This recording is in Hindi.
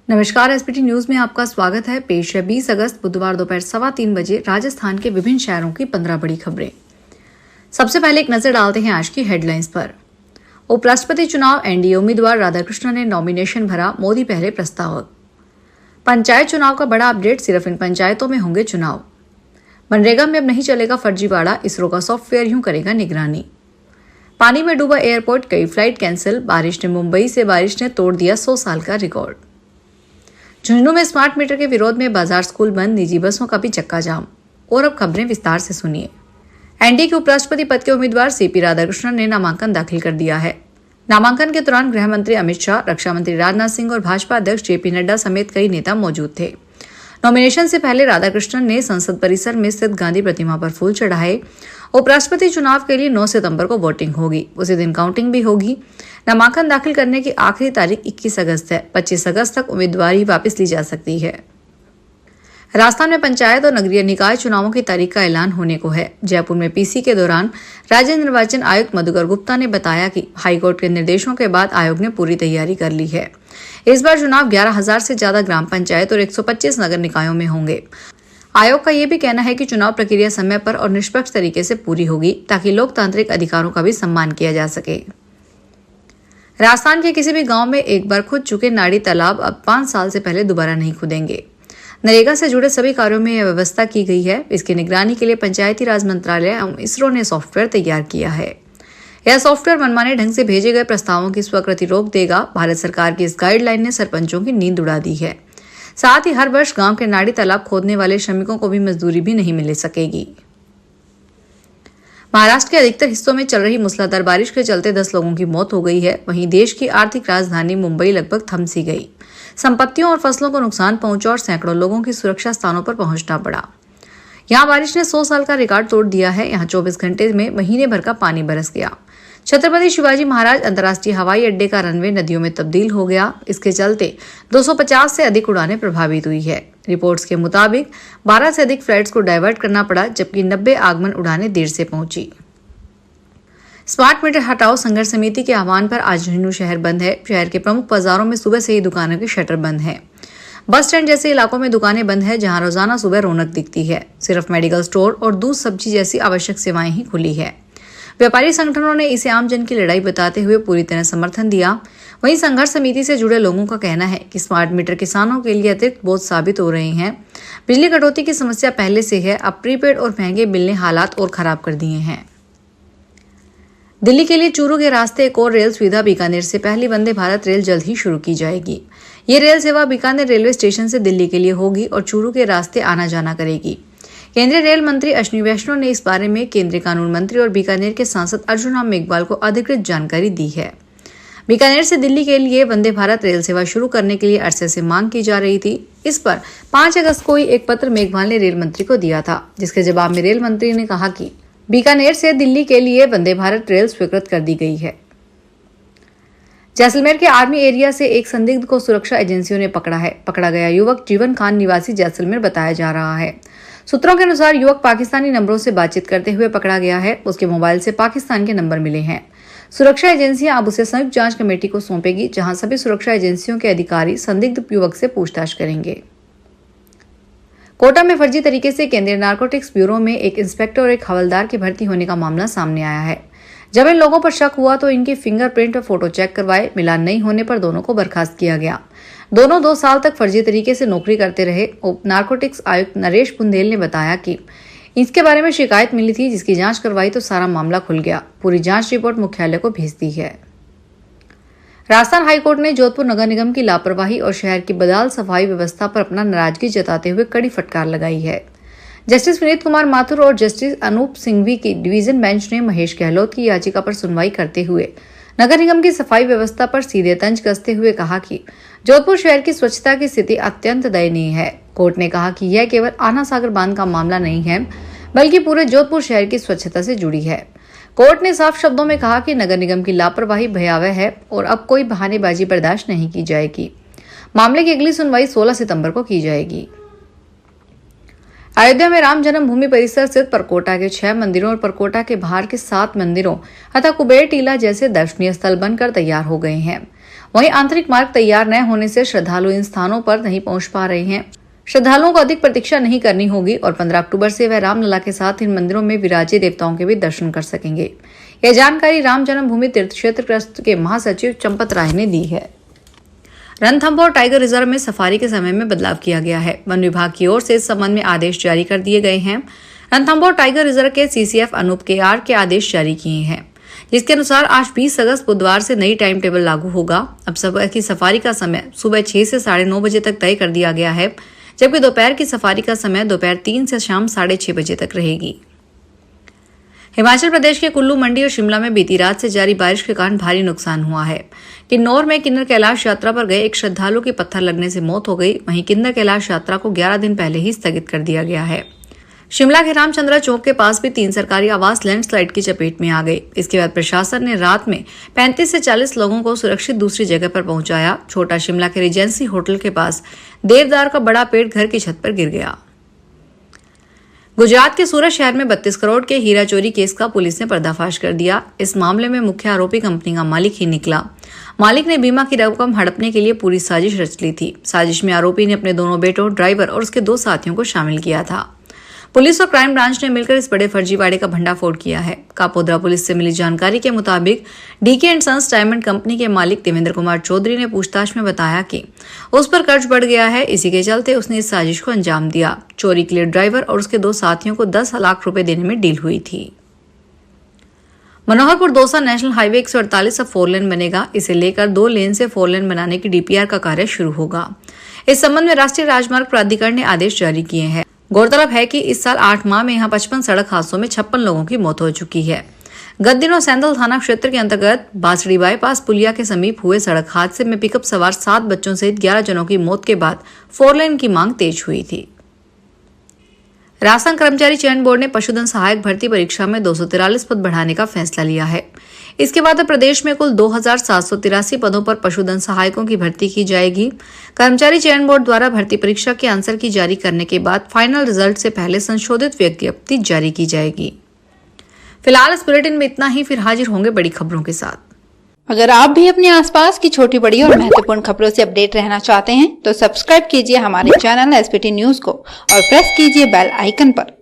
नमस्कार, एसपीटी न्यूज में आपका स्वागत है। पेश है 20 अगस्त बुधवार दोपहर 3:15 बजे राजस्थान के विभिन्न शहरों की 15 बड़ी खबरें। सबसे पहले एक नजर डालते हैं आज की हेडलाइंस पर। उपराष्ट्रपति चुनाव एनडीए उम्मीदवार राधाकृष्णन ने नॉमिनेशन भरा, मोदी पहले प्रस्तावक। पंचायत चुनाव का बड़ा अपडेट, सिर्फ इन पंचायतों में होंगे चुनाव। मनरेगा में अब नहीं चलेगा फर्जीवाड़ा, इसरो का सॉफ्टवेयर यूं करेगा निगरानी। पानी में डूबा एयरपोर्ट, कई फ्लाइट कैंसिल, मुंबई से बारिश ने तोड़ दिया 100 साल का रिकॉर्ड। झुंझुनू में स्मार्ट मीटर के विरोध में बाजार स्कूल बंद, निजी बसों का भी चक्का जाम। और अब खबरें विस्तार से सुनिए। एनडीए के उपराष्ट्रपति पद के उम्मीदवार सीपी राधाकृष्णन ने नामांकन दाखिल कर दिया है। नामांकन के दौरान गृह मंत्री अमित शाह, रक्षा मंत्री राजनाथ सिंह और भाजपा अध्यक्ष जेपी नड्डा समेत कई नेता मौजूद थे। नॉमिनेशन से पहले राधाकृष्णन ने संसद परिसर में स्थित गांधी प्रतिमा पर फूल चढ़ाए। उपराष्ट्रपति चुनाव के लिए 9 सितंबर को वोटिंग होगी, उसी दिन काउंटिंग भी होगी। नामांकन दाखिल करने की आखिरी तारीख 21 अगस्त है। 25 अगस्त तक उम्मीदवारी वापस ली जा सकती है। राजस्थान में पंचायत और नगरीय निकाय चुनावों की तारीख का ऐलान होने को है। जयपुर में पीसी के दौरान राज्य निर्वाचन आयुक्त मधुकर गुप्ता ने बताया कि हाईकोर्ट के निर्देशों के बाद आयोग ने पूरी तैयारी कर ली है। इस बार चुनाव 11,000 से ज्यादा ग्राम पंचायत और 125 नगर निकायों में होंगे। आयोग का यह भी कहना है कि चुनाव प्रक्रिया समय पर और निष्पक्ष तरीके से पूरी होगी, ताकि लोकतांत्रिक अधिकारों का भी सम्मान किया जा सके। राजस्थान के किसी भी गांव में एक बार खुद चुके नाड़ी तालाब अब 5 साल से पहले दोबारा नहीं खुदेंगे। नरेगा से जुड़े सभी कार्यों में यह व्यवस्था की गई है। इसकी निगरानी के लिए पंचायती राज मंत्रालय एवं इसरो ने सॉफ्टवेयर तैयार किया है। यह सॉफ्टवेयर मनमाने ढंग से भेजे गए प्रस्तावों की स्वीकृति रोक देगा। भारत सरकार की इस गाइडलाइन ने सरपंचों की नींद उड़ा दी है। साथ ही हर वर्ष गांव के नाड़ी तालाब खोदने वाले श्रमिकों को भी मजदूरी भी नहीं मिल सकेगी। महाराष्ट्र के अधिकतर हिस्सों में चल रही मूसलाधार बारिश के चलते 10 लोगों की मौत हो गई है। वहीं देश की आर्थिक राजधानी मुंबई लगभग थम सी गई। संपत्तियों और फसलों को नुकसान पहुंचा और सैकड़ों लोगों की सुरक्षा स्थानों पर पहुंचना पड़ा। यहां बारिश ने 100 साल का रिकॉर्ड तोड़ दिया है। यहां 24 घंटे में महीने भर का पानी बरस गया। छत्रपति शिवाजी महाराज अंतर्राष्ट्रीय हवाई अड्डे का रनवे नदियों में तब्दील हो गया। इसके चलते 250 से अधिक उड़ानें प्रभावित हुई है। रिपोर्ट्स के मुताबिक 12 से अधिक फ्लाइट्स को डाइवर्ट करना पड़ा, जबकि 90 आगमन उड़ानें देर से पहुंची। स्मार्ट मीटर हटाओ संघर्ष समिति के आह्वान पर आज झुंझुनू शहर बंद है। शहर के प्रमुख बाजारों में सुबह से ही दुकानों के शटर बंद हैं। बस स्टैंड जैसे इलाकों में दुकानें बंद है, जहां रोजाना सुबह रौनक दिखती है। सिर्फ मेडिकल स्टोर और दूध सब्जी जैसी आवश्यक सेवाएं ही खुली है। व्यापारी संगठनों ने इसे आम जन की लड़ाई बताते हुए पूरी तरह समर्थन दिया। वहीं संघर्ष समिति से जुड़े लोगों का कहना है कि स्मार्ट मीटर किसानों के लिए अतिरिक्त बोझ साबित हो रहे हैं। बिजली कटौती की समस्या पहले से है, अब प्रीपेड और महंगे बिल ने हालात और खराब कर दिए हैं। दिल्ली के लिए चूरू के रास्ते एक और रेल सुविधा, बीकानेर से पहली वंदे भारत रेल जल्द ही शुरू की जाएगी। ये रेल सेवा बीकानेर रेलवे स्टेशन से दिल्ली के लिए होगी और चूरू के रास्ते आना जाना करेगी। केंद्रीय रेल मंत्री अश्विनी वैष्णव ने इस बारे में केंद्रीय कानून मंत्री और बीकानेर के सांसद अर्जुन राम मेघवाल को अधिकृत जानकारी दी है। बीकानेर से दिल्ली के लिए वंदे भारत रेल सेवा शुरू करने के लिए अरसे से मांग की जा रही थी। इस पर 5 अगस्त को ही एक पत्र मेघवाल ने रेल मंत्री को दिया था, जिसके जवाब में रेल मंत्री ने कहा कि बीकानेर से दिल्ली के लिए वंदे भारत रेल स्वीकृत कर दी गई है। जैसलमेर के आर्मी एरिया से एक संदिग्ध को सुरक्षा एजेंसियों ने पकड़ा है। पकड़ा गया युवक जीवन खान निवासी जैसलमेर बताया जा रहा है। सूत्रों के अनुसार युवक पाकिस्तानी नंबरों से बातचीत करते हुए पकड़ा गया है। उसके मोबाइल से पाकिस्तान के नंबर मिले हैं। सुरक्षा एजेंसियां अब उसे संयुक्त जांच कमेटी को सौंपेगी, जहां सभी सुरक्षा एजेंसियों के अधिकारी संदिग्ध युवक से पूछताछ करेंगे। कोटा में फर्जी तरीके से केंद्रीय नारकोटिक्स ब्यूरो में एक इंस्पेक्टर और एक हवलदार के भर्ती होने का मामला सामने आया है। जब इन लोगों पर शक हुआ तो इनके फिंगरप्रिंट और फोटो चेक करवाए। मिलान नहीं होने पर दोनों को बर्खास्त किया गया। दोनों 2 साल तक फर्जी तरीके से नौकरी करते रहे। उप नारकोटिक्स आयुक्त नरेश बुंदेल ने बताया कि इसके बारे में शिकायत मिली थी, जिसकी जांच करवाई तो सारा मामला खुल गया। पूरी जांच रिपोर्ट मुख्यालय को भेज दी है। राजस्थान हाईकोर्ट ने जोधपुर नगर निगम की लापरवाही और शहर की बदहाल सफाई व्यवस्था पर अपना नाराजगी जताते हुए कड़ी फटकार लगाई है। जस्टिस विनीत कुमार माथुर और जस्टिस अनूप सिंघवी की डिवीजन बेंच ने महेश गहलोत की याचिका पर सुनवाई करते हुए नगर निगम की सफाई व्यवस्था पर सीधे तंज कसते हुए कहा कि जोधपुर शहर की स्वच्छता की स्थिति अत्यंत दयनीय है। कोर्ट ने कहा कि यह केवल आना सागर बांध का मामला नहीं है, बल्कि पूरे जोधपुर शहर की स्वच्छता से जुड़ी है। कोर्ट ने साफ शब्दों में कहा कि नगर निगम की लापरवाही भयावह है और अब कोई बहानेबाजी बर्दाश्त नहीं की जाएगी। मामले की अगली सुनवाई 16 सितंबर को की जाएगी। अयोध्या में राम जन्मभूमि परिसर स्थित परकोटा के 6 मंदिरों और परकोटा के बाहर के 7 मंदिरों तथा कुबेर टीला जैसे दर्शनीय स्थल बनकर तैयार हो गए हैं। वहीं आंतरिक मार्ग तैयार न होने से श्रद्धालु इन स्थानों पर नहीं पहुंच पा रहे हैं। श्रद्धालुओं को अधिक प्रतीक्षा नहीं करनी होगी और 15 अक्टूबर से वह रामलला के साथ इन मंदिरों में विराजे देवताओं के भी दर्शन कर सकेंगे। यह जानकारी राम जन्मभूमि तीर्थ क्षेत्र ट्रस्ट के महासचिव चंपत राय ने दी है। रणथंभौर टाइगर रिजर्व में सफारी के समय में बदलाव किया गया है। वन विभाग की ओर से इस संबंध में आदेश जारी कर दिए गए हैं। रणथंभौर टाइगर रिजर्व के CCF अनूप KR के आदेश जारी किए हैं, जिसके अनुसार आज 20 अगस्त बुधवार से नई टाइम टेबल लागू होगा। अब सुबह की सफारी का समय सुबह 6 से 9:30 बजे तक तय कर दिया गया है, जबकि दोपहर की सफारी का समय दोपहर 3 से शाम 6:30 बजे तक रहेगी। हिमाचल प्रदेश के कुल्लू, मंडी और शिमला में बीती रात से जारी बारिश के कारण भारी नुकसान हुआ है। किन्नौर में किन्नर कैलाश यात्रा पर गए एक श्रद्धालु की पत्थर लगने से मौत हो गई। वहीं किन्नर कैलाश यात्रा को 11 दिन पहले ही स्थगित कर दिया गया है। शिमला के रामचंद्रा चौक के पास भी 3 सरकारी आवास लैंडस्लाइड की चपेट में आ गए। इसके बाद प्रशासन ने रात में 35 से 40 लोगों को सुरक्षित दूसरी जगह पर पहुंचाया। छोटा शिमला के रिजेंसी होटल के पास देवदार का बड़ा पेड़ घर की छत पर गिर गया। गुजरात के सूरत शहर में 32 करोड़ के हीरा चोरी केस का पुलिस ने पर्दाफाश कर दिया। इस मामले में मुख्य आरोपी कंपनी का मालिक ही निकला। मालिक ने बीमा की रकम हड़पने के लिए पूरी साजिश रच ली थी। साजिश में आरोपी ने अपने दोनों बेटों, ड्राइवर और उसके 2 साथियों को शामिल किया था। पुलिस और क्राइम ब्रांच ने मिलकर इस बड़े फर्जीवाड़े का भंडाफोड़ किया है। कापोद्रा पुलिस से मिली जानकारी के मुताबिक DK and sons diamond company के मालिक देवेंद्र कुमार चौधरी ने पूछताछ में बताया कि उस पर कर्ज बढ़ गया है। इसी के चलते उसने इस साजिश को अंजाम दिया। चोरी के लिए ड्राइवर और उसके 2 साथियों को 10 लाख रुपए देने में डील हुई थी। मनोहरपुर दौसा नेशनल हाईवे 148 अब 4 लेन बनेगा। इसे लेकर 2 लेन से 4 लेन बनाने की DPR का कार्य शुरू होगा। इस संबंध में राष्ट्रीय राजमार्ग प्राधिकरण ने आदेश जारी किए हैं। गौरतलब है कि इस साल 8 माह में यहां 55 सड़क हादसों में 56 लोगों की मौत हो चुकी है। गत दिनों सैंदल थाना क्षेत्र के अंतर्गत बासड़ी बाईपास पुलिया के समीप हुए सड़क हादसे में पिकअप सवार 7 बच्चों सहित 11 जनों की मौत के बाद 4 लेन की मांग तेज हुई थी। राशन कर्मचारी चयन बोर्ड ने पशुधन सहायक भर्ती परीक्षा में 243 पद बढ़ाने का फैसला लिया है। इसके बाद प्रदेश में कुल 2783 पदों पर पशुधन सहायकों की भर्ती की जाएगी। कर्मचारी चयन बोर्ड द्वारा भर्ती परीक्षा के आंसर की जारी करने के बाद फाइनल रिजल्ट से पहले संशोधित विज्ञप्ति जारी की जाएगी। फिलहाल इस बुलेटिन में इतना ही, फिर हाजिर होंगे बड़ी खबरों के साथ। अगर आप भी अपने आसपास की छोटी बड़ी और महत्वपूर्ण खबरों से अपडेट रहना चाहते हैं तो सब्सक्राइब कीजिए हमारे चैनल SBT न्यूज को और प्रेस कीजिए बेल आइकन पर।